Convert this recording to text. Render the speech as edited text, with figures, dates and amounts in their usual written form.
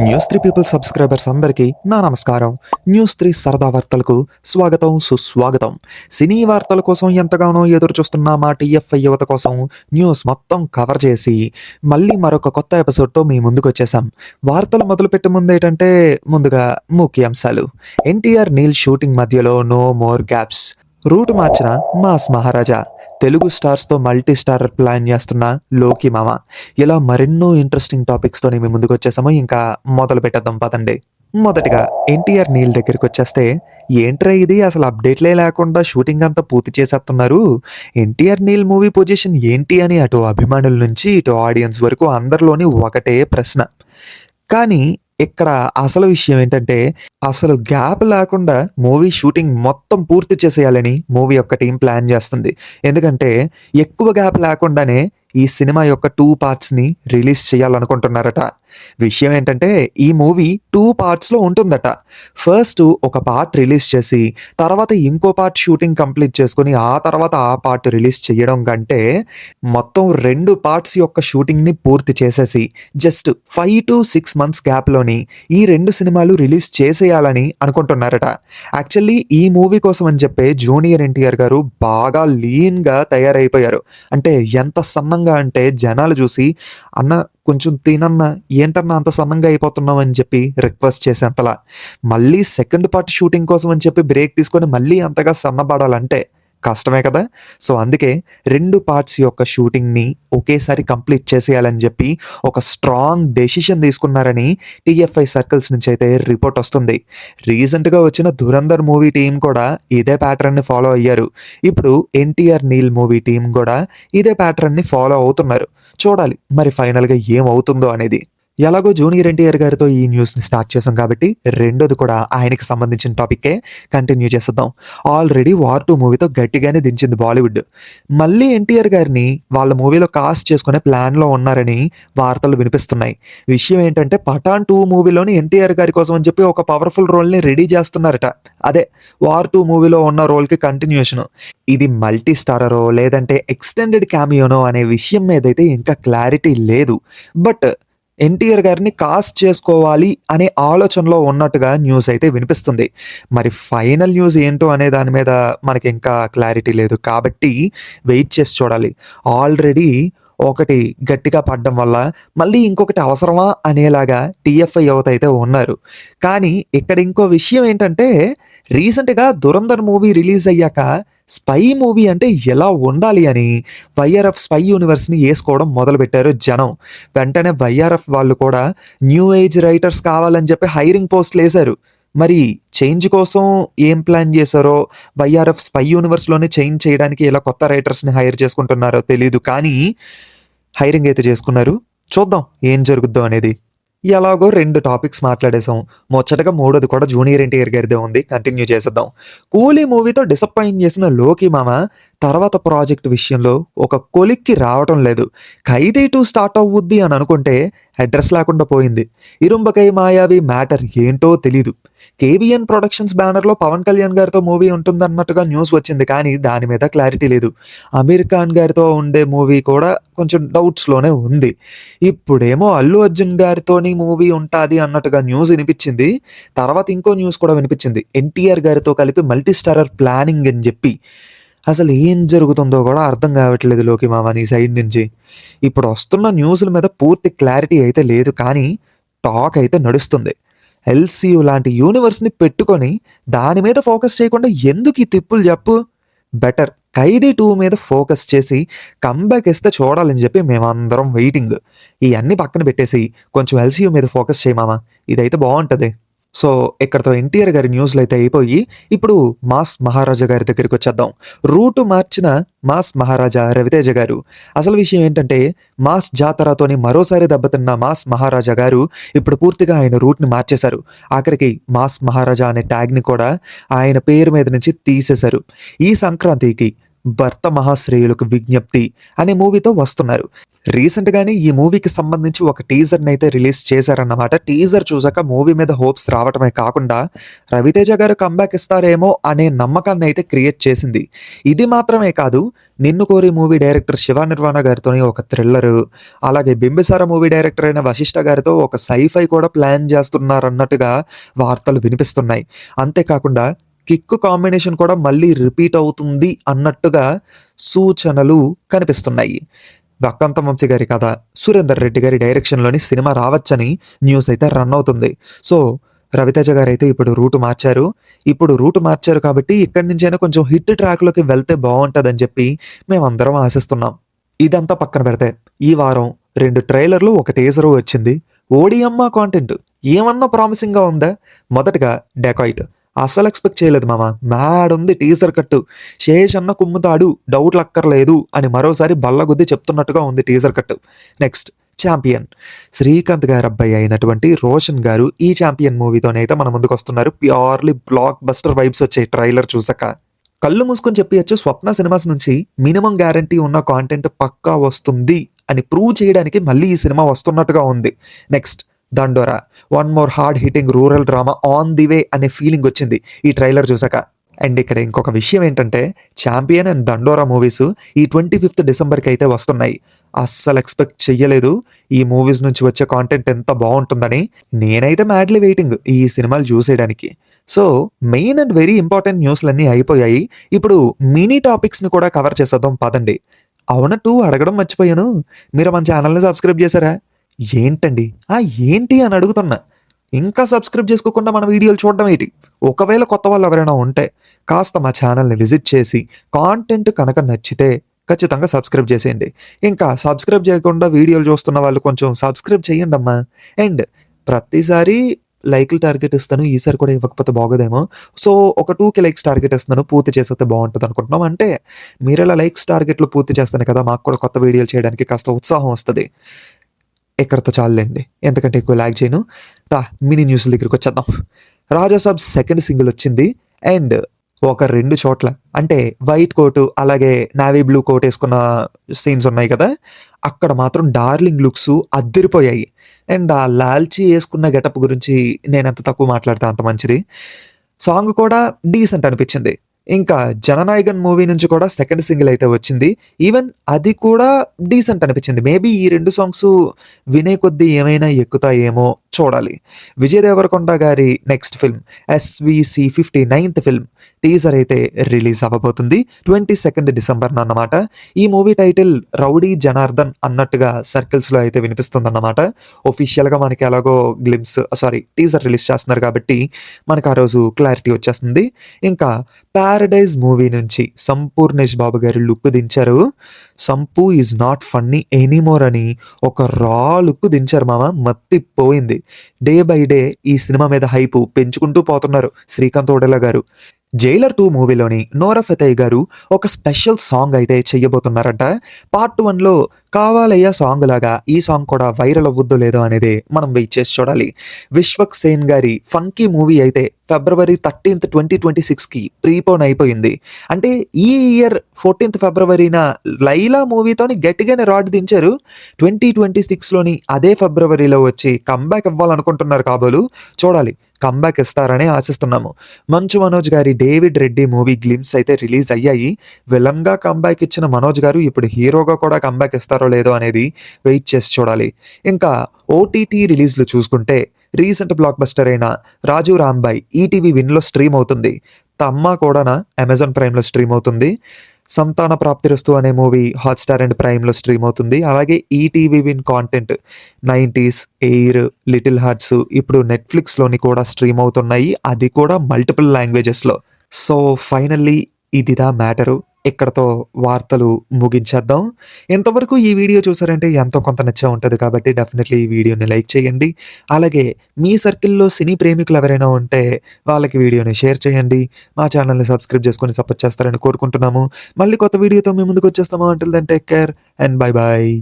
News three people subscribers అందరికీ నా నమస్కారం. న్యూస్ త్రీ సరదా వార్తలకు స్వాగతం, సుస్వాగతం. సినీ వార్తల కోసం ఎంతగానో ఎదురు చూస్తున్న మా టీఎఫ్ఐ యువత కోసం న్యూస్ మొత్తం కవర్ చేసి మళ్ళీ మరొక కొత్త ఎపిసోడ్తో మీ ముందుకు వచ్చేసాం. వార్తలు మొదలుపెట్టే ముందు ఏంటంటే ముందుగా ముఖ్యాంశాలు. ఎన్టీఆర్ నీల్ షూటింగ్ మధ్యలో నో మోర్ గ్యాప్స్. రూట్ మార్చిన మాస్ మహారాజా. తెలుగు స్టార్స్తో మల్టీ స్టార్ ప్లాన్ చేస్తున్న లోకి మామ. ఇలా మరెన్నో ఇంట్రెస్టింగ్ టాపిక్స్తో మీ ముందుకు వచ్చేసాము. ఇంకా మొదలు పెట్టేద్దాం పదండి. మొదటిగా ఎన్టీఆర్ నీల్ దగ్గరికి వచ్చేస్తే, ఏంట్రా ఇది, అసలు అప్డేట్లే లేకుండా షూటింగ్ అంతా పూర్తి చేసేస్తున్నారు. ఎన్టీఆర్ నీల్ మూవీ పొజిషన్ ఏంటి అని అటు అభిమానుల నుంచి ఇటు ఆడియన్స్ వరకు అందరిలోని ఒకటే ప్రశ్న. కానీ ఇక్కడ అసలు విషయం ఏంటంటే, అసలు గ్యాప్ లేకుండా మూవీ షూటింగ్ మొత్తం పూర్తి చేసేయాలని మూవీ యొక్క టీం ప్లాన్ చేస్తుంది. ఎందుకంటే ఎక్కువ గ్యాప్ లేకుండానే ఈ సినిమా యొక్క 2 పార్ట్స్ని రిలీజ్ చేయాలనుకుంటున్నారట. విషయం ఏంటంటే ఈ మూవీ 2 పార్ట్స్లో ఉంటుందట. ఫస్ట్ ఒక పార్ట్ రిలీజ్ చేసి తర్వాత ఇంకో పార్ట్ షూటింగ్ కంప్లీట్ చేసుకొని ఆ తర్వాత ఆ పార్ట్ రిలీజ్ చేయడం కంటే మొత్తం 2 పార్ట్స్ యొక్క షూటింగ్ని పూర్తి చేసేసి జస్ట్ 5 to 6 months గ్యాప్లోని ఈ 2 సినిమాలు రిలీజ్ చేసేయాలని అనుకుంటున్నారట. యాక్చువల్లీ ఈ మూవీ కోసం అని చెప్పే జూనియర్ ఎన్టీఆర్ గారు బాగా లీన్గా తయారైపోయారు. అంటే ఎంత సన్నంగా అంటే జనాలు చూసి, అన్న కొంచెం తినన్నా, ఏంటన్నా అంత సన్నంగా అయిపోతున్నావు అని చెప్పి రిక్వెస్ట్ చేసేంతలా. మళ్ళీ సెకండ్ పార్ట్ షూటింగ్ కోసం అని చెప్పి బ్రేక్ తీసుకొని మళ్ళీ అంతగా సన్నబడాలంటే కష్టమే కదా. సో అందుకే 2 పార్ట్స్ యొక్క షూటింగ్ని ఒకేసారి కంప్లీట్ చేసేయాలని చెప్పి ఒక స్ట్రాంగ్ డెసిషన్ తీసుకున్నారని టీఎఫ్ఐ సర్కిల్స్ నుంచి అయితే రిపోర్ట్ వస్తుంది. రీసెంట్గా వచ్చిన ధురంధర్ మూవీ టీం కూడా ఇదే ప్యాటర్న్ని ఫాలో అయ్యారు. ఇప్పుడు ఎన్టీఆర్ నీల్ మూవీ టీం కూడా ఇదే ప్యాటర్న్ని ఫాలో అవుతున్నారు. చూడాలి మరి ఫైనల్గా ఏమవుతుందో అనేది. ఎలాగో జూనియర్ ఎన్టీఆర్ గారితో ఈ న్యూస్ని స్టార్ట్ చేసాం కాబట్టి రెండోది కూడా ఆయనకి సంబంధించిన టాపిక్కే కంటిన్యూ చేసేద్దాం. ఆల్రెడీ వార్ 2 మూవీతో గట్టిగానే దించింది బాలీవుడ్. మళ్ళీ ఎన్టీఆర్ గారిని వాళ్ళ మూవీలో కాస్ట్ చేసుకునే ప్లాన్లో ఉన్నారని వార్తలు వినిపిస్తున్నాయి. విషయం ఏంటంటే పఠాన్ 2 మూవీలోని ఎన్టీఆర్ గారి కోసం అని చెప్పి ఒక పవర్ఫుల్ రోల్ని రెడీ చేస్తున్నారట. అదే వార్ 2 మూవీలో ఉన్న రోల్కి కంటిన్యూషను. ఇది మల్టీ స్టారరో లేదంటే ఎక్స్టెండెడ్ క్యామియోనో అనే విషయం మీదైతే ఇంకా క్లారిటీ లేదు. బట్ ఎన్టీఆర్ గారిని కాస్ట్ చేసుకోవాలి అనే ఆలోచనలో ఉన్నట్టుగా న్యూస్ అయితే వినిపిస్తుంది. మరి ఫైనల్ న్యూస్ ఏంటో అనే దాని మీద మనకి ఇంకా క్లారిటీ లేదు కాబట్టి వెయిట్ చేసి చూడాలి. ఆల్రెడీ ఒకటి గట్టిగా పడడం వల్ల మళ్ళీ ఇంకొకటి అవసరమా అనేలాగా టీఎఫ్ఐ యువత అయితే ఉన్నారు. కానీ ఇక్కడ ఇంకో విషయం ఏంటంటే, రీసెంట్గా ధురంధర్ మూవీ రిలీజ్ అయ్యాక స్పై మూవీ అంటే ఎలా ఉండాలి అని వైఆర్ఎఫ్ స్పై యూనివర్స్ని వేసుకోవడం మొదలుపెట్టారు జనం. వెంటనే వైఆర్ఎఫ్ వాళ్ళు కూడా న్యూ ఏజ్ రైటర్స్ కావాలని చెప్పి హైరింగ్ పోస్టులు వేశారు. మరి చేంజ్ కోసం ఏం ప్లాన్ చేశారో, వైఆర్ఎఫ్ స్పై యూనివర్స్లోనే చేంజ్ చేయడానికి ఇలా కొత్త రైటర్స్ని హైర్ చేసుకుంటున్నారో తెలీదు, కానీ హైరింగ్ అయితే చేసుకున్నారు. చూద్దాం ఏం జరుగుద్దో అనేది. ఎలాగో 2 టాపిక్స్ మాట్లాడేసాం. ముచ్చటగా మూడోది కూడా జూనియర్ ఎన్టీఆర్ గారిదే ఉంది, కంటిన్యూ చేసేద్దాం. కూలీ మూవీతో డిసప్పాయింట్ చేసిన లోకి మామ తర్వాత ప్రాజెక్ట్ విషయంలో ఒక కొలిక్కి రావటం లేదు. ఖైదీ 2 స్టార్ట్ అవుద్ది అని అనుకుంటే అడ్రస్ లేకుండా పోయింది. ఇరుంబకై మాయావి మ్యాటర్ ఏంటో తెలీదు. కేవీఎన్ ప్రొడక్షన్స్ బ్యానర్లో పవన్ కళ్యాణ్ గారితో మూవీ ఉంటుందన్నట్టుగా న్యూస్ వచ్చింది, కానీ దాని మీద క్లారిటీ లేదు. అమీర్ ఖాన్ గారితో ఉండే మూవీ కూడా కొంచెం డౌట్స్లోనే ఉంది. ఇప్పుడేమో అల్లు అర్జున్ గారితోని మూవీ ఉంటుంది అన్నట్టుగా న్యూస్ వినిపించింది. తర్వాత ఇంకో న్యూస్ కూడా వినిపించింది, ఎన్టీఆర్ గారితో కలిపి మల్టీ స్టారర్ ప్లానింగ్ అని చెప్పి. అసలు ఏం జరుగుతుందో కూడా అర్థం కావట్లేదు లోకి మామ నీ సైడ్ నుంచి. ఇప్పుడు వస్తున్న న్యూస్ల మీద పూర్తి క్లారిటీ అయితే లేదు, కానీ టాక్ అయితే నడుస్తుంది. ఎల్సీయూ లాంటి యూనివర్స్ని పెట్టుకొని దాని మీద ఫోకస్ చేయకుండా ఎందుకు ఈ తిప్పులు చెప్పు. బెటర్ ఖైదీ 2 మీద ఫోకస్ చేసి కంబ్యాక్ ఇస్తే చూడాలని చెప్పి మేమందరం వెయిటింగ్. ఇవన్నీ పక్కన పెట్టేసి కొంచెం ఎల్సీయూ మీద ఫోకస్ చేయమామా, ఇదైతే బాగుంటుంది. సో ఇక్కడతో ఎన్టీఆర్ గారి న్యూస్లు అయితే అయిపోయి ఇప్పుడు మాస్ మహారాజా గారి దగ్గరికి వచ్చేద్దాం. రూటు మార్చిన మాస్ మహారాజా రవితేజ గారు. అసలు విషయం ఏంటంటే, మాస్ జాతరతోని మరోసారి దెబ్బతిన్న మాస్ మహారాజా గారు ఇప్పుడు పూర్తిగా ఆయన రూట్ని మార్చేశారు. ఆఖరికి మాస్ మహారాజా అనే ట్యాగ్ని కూడా ఆయన పేరు మీద నుంచి తీసేశారు. ఈ సంక్రాంతికి భర్త మహాశ్రేయులకు విజ్ఞప్తి అనే మూవీతో వస్తున్నారు. రీసెంట్గానే ఈ మూవీకి సంబంధించి ఒక టీజర్ని అయితే రిలీజ్ చేశారన్నమాట. టీజర్ చూసాక మూవీ మీద హోప్స్ రావటమే కాకుండా రవితేజ గారు కంబ్యాక్ ఇస్తారేమో అనే నమ్మకాన్ని అయితే క్రియేట్ చేసింది. ఇది మాత్రమే కాదు, నిన్ను కోరి మూవీ డైరెక్టర్ శివ నిర్వాణ గారితో ఒక థ్రిల్లరు, అలాగే బింబిసార మూవీ డైరెక్టర్ అయిన వశిష్ఠ గారితో ఒక సైఫై కూడా ప్లాన్ చేస్తున్నారన్నట్టుగా వార్తలు వినిపిస్తున్నాయి. అంతేకాకుండా కిక్కు కాంబినేషన్ కూడా మళ్ళీ రిపీట్ అవుతుంది అన్నట్టుగా సూచనలు కనిపిస్తున్నాయి. వక్కంత వంశీ గారి కథ, సురేందర్ రెడ్డి గారి డైరెక్షన్లోని సినిమా రావచ్చని న్యూస్ అయితే రన్ అవుతుంది. సో రవితేజ గారు అయితే ఇప్పుడు రూటు మార్చారు కాబట్టి ఇక్కడి నుంచైనా కొంచెం హిట్ ట్రాక్లోకి వెళ్తే బాగుంటుందని చెప్పి మేమందరం ఆశిస్తున్నాం. ఇదంతా పక్కన పెడితే ఈ వారం 2 ట్రైలర్లు, ఒక టీజరు వచ్చింది. ఓడియమ్మ కాంటెంట్ ఏమన్నా ప్రామిసింగ్గా ఉందా? మొదటగా డెకాయిట్ అసలు ఎక్స్పెక్ట్ చేయలేదు మామ. మ్యాడ్ ఉంది టీజర్ కట్టు. శేష్ అన్న కుమ్ముతాడు, డౌట్లు అక్కర్లేదు అని మరోసారి బల్లగుద్ది చెప్తున్నట్టుగా ఉంది టీజర్ కట్టు. నెక్స్ట్ ఛాంపియన్, శ్రీకాంత్ గారి అబ్బాయి అయినటువంటి రోషన్ గారు ఈ ఛాంపియన్ మూవీతోనైతే మన ముందుకు వస్తున్నారు. ప్యూర్లీ బ్లాక్ బస్టర్ వైబ్స్ వచ్చాయి ట్రైలర్ చూసాక. కళ్ళు మూసుకొని చెప్పవచ్చు, స్వప్న సినిమాస్ నుంచి మినిమం గ్యారంటీ ఉన్న కాంటెంట్ పక్కా వస్తుంది అని ప్రూవ్ చేయడానికి మళ్ళీ ఈ సినిమా వస్తున్నట్టుగా ఉంది. నెక్స్ట్ దండోరా, one more hard hitting rural drama on the way అనే ఫీలింగ్ వచ్చింది ఈ ట్రైలర్ చూసాక. అండ్ ఇక్కడ ఇంకొక విషయం ఏంటంటే, ఛాంపియన్ అండ్ దండోరా మూవీస్ ఈ 25th డిసెంబర్కి అయితే వస్తున్నాయి. అస్సలు ఎక్స్పెక్ట్ చెయ్యలేదు ఈ మూవీస్ నుంచి వచ్చే కాంటెంట్ ఎంత బాగుంటుందని. నేనైతే మ్యాడ్లీ వెయిటింగ్ ఈ సినిమాలు చూసేయడానికి. So main and very important న్యూస్లన్నీ అయిపోయాయి. ఇప్పుడు మినీ టాపిక్స్ని కూడా కవర్ చేసేద్దాం పదండి. అవునట్టు అడగడం మర్చిపోయాను, మీరు మన ఛానల్ని సబ్స్క్రైబ్ చేశారా? ఏంటండి ఏంటి అని అడుగుతున్నా. ఇంకా సబ్స్క్రైబ్ చేసుకోకుండా మన వీడియోలు చూడడం ఏంటి? ఒకవేళ కొత్త వాళ్ళు ఎవరైనా ఉంటే కాస్త మా ఛానల్ని విజిట్ చేసి కాంటెంట్ కనుక నచ్చితే ఖచ్చితంగా సబ్స్క్రైబ్ చేసేయండి. ఇంకా సబ్స్క్రైబ్ చేయకుండా వీడియోలు చూస్తున్న వాళ్ళు కొంచెం సబ్స్క్రైబ్ చేయండి అమ్మా. అండ్ ప్రతిసారి లైక్లు టార్గెట్ ఇస్తాను, ఈసారి కూడా ఇవ్వకపోతే బాగోదేమో. సో ఒక 2K లైక్స్ టార్గెట్ ఇస్తాను, పూర్తి చేసేస్తే బాగుంటుంది అనుకుంటున్నాం. అంటే మీరు ఇలా లైక్స్ టార్గెట్లు పూర్తి చేస్తాను కదా, మాకు కూడా కొత్త వీడియోలు చేయడానికి కాస్త ఉత్సాహం వస్తుంది. ఎక్కడితో చాలండి, ఎందుకంటే ఎక్కువ లాగ్ చేయను. మినీ న్యూస్ల దగ్గరికి వచ్చేద్దాం. రాజాసాబ్ సెకండ్ సింగిల్ వచ్చింది. అండ్ ఒక 2 చోట్ల అంటే వైట్ కోటు అలాగే నావీ బ్లూ కోట్ వేసుకున్న సీన్స్ ఉన్నాయి కదా, అక్కడ మాత్రం డార్లింగ్ లుక్స్ అద్దరిపోయాయి. అండ్ ఆ లాల్చీ వేసుకున్న గెటప్ గురించి నేను ఎంత తక్కువ మాట్లాడితే అంత మంచిది. సాంగ్ కూడా డీసెంట్ అనిపించింది. ఇంకా జననాయకన్ మూవీ నుంచి కూడా సెకండ్ సింగిల్ అయితే వచ్చింది. ఈవెన్ అది కూడా డీసెంట్ అనిపించింది. మేబీ ఈ 2 సాంగ్స్ వినే కొద్దీ ఏమైనా ఎక్కుతాయేమో చూడాలి. విజయ్ దేవరకొండ గారి next film SVC 59th film teaser అయితే రిలీజ్ అవ్వబోతుంది 22nd డిసెంబర్ అన్నమాట. ఈ మూవీ టైటిల్ రౌడీ జనార్దన్ అన్నట్టుగా సర్కిల్స్లో అయితే వినిపిస్తుందన్నమాట. ఒఫీషియల్గా మనకి ఎలాగో టీజర్ రిలీజ్ చేస్తున్నారు కాబట్టి మనకు ఆ రోజు క్లారిటీ వచ్చేస్తుంది. ఇంకా ప్యారడైజ్ మూవీ నుంచి సంపూర్ణేష్ బాబు గారు లుక్ దించారు. Sampoo is not funny anymore అని ఒక రా లుక్ దించారు మామ, మత్తిపోయింది. డే బై డే ఈ సినిమా మీద హైపు పెంచుకుంటూ పోతున్నారు శ్రీకాంత్ ఓడెలా గారు. జైలర్ 2 మూవీలోని నోరా ఫతేహి గారు ఒక స్పెషల్ సాంగ్ అయితే చెయ్యబోతున్నారంట. పార్ట్ 1లో కావాలయ్యా సాంగ్ లాగా ఈ సాంగ్ కూడా వైరల్ అవ్వద్దో లేదో అనేది మనం వెయిట్ చేసి చూడాలి. విశ్వక్ సేన్ గారి ఫంకీ మూవీ అయితే February 13th 2026కి ప్రీపోన్ అయిపోయింది. అంటే ఈ ఇయర్ 14th ఫిబ్రవరిన లైలా మూవీతోని గట్టిగానే రాడ్ దించారు. 2026లోని అదే ఫిబ్రవరిలో వచ్చి కంబ్యాక్ ఇవ్వాలనుకుంటున్నారు కాబోలు. చూడాలి కంబ్యాక్ ఇస్తారని ఆశిస్తున్నాము. మంచు మనోజ్ గారి డేవిడ్ రెడ్డి మూవీ గ్లిమ్స్ అయితే రిలీజ్ అయ్యాయి. విలన్గా కంబ్యాక్ ఇచ్చిన మనోజ్ గారు ఇప్పుడు హీరోగా కూడా కంబ్యాక్ ఇస్తారో లేదో అనేది వెయిట్ చేసి చూడాలి. ఇంకా ఓటీటీ రిలీజ్లు చూసుకుంటే రీసెంట్ బ్లాక్ బస్టర్ అయిన రాజు రాంబాయ్ ఈటీవీ విన్లో స్ట్రీమ్ అవుతుంది. తమ్మ కూడా అమెజాన్ ప్రైమ్లో స్ట్రీమ్ అవుతుంది. సంతాన ప్రాప్తిరస్తు అనే మూవీ హాట్స్టార్ అండ్ ప్రైమ్లో స్ట్రీమ్ అవుతుంది. అలాగే ETV Win content 90s, Air, little hearts ఇప్పుడు నెట్ఫ్లిక్స్లోని కూడా స్ట్రీమ్ అవుతున్నాయి. అది కూడా మల్టిపుల్ లాంగ్వేజెస్లో. సో ఫైనల్లీ ఇదిదా మ్యాటరు. ఇక్కడతో వార్తలు ముగించేద్దాం. ఇంతవరకు ఈ వీడియో చూసారంటే ఎంతో కొంత నచ్చే ఉంటుంది కాబట్టి డెఫినెట్లీ ఈ వీడియోని లైక్ చేయండి. అలాగే మీ సర్కిల్లో సినీ ప్రేమికులు ఎవరైనా ఉంటే వాళ్ళకి వీడియోని షేర్ చేయండి. మా ఛానల్ని సబ్స్క్రైబ్ చేసుకొని సపోర్ట్ చేస్తారని కోరుకుంటున్నాము. మళ్ళీ కొత్త వీడియోతో మీ ముందుకు వచ్చేస్తాము. Until then take care and bye bye.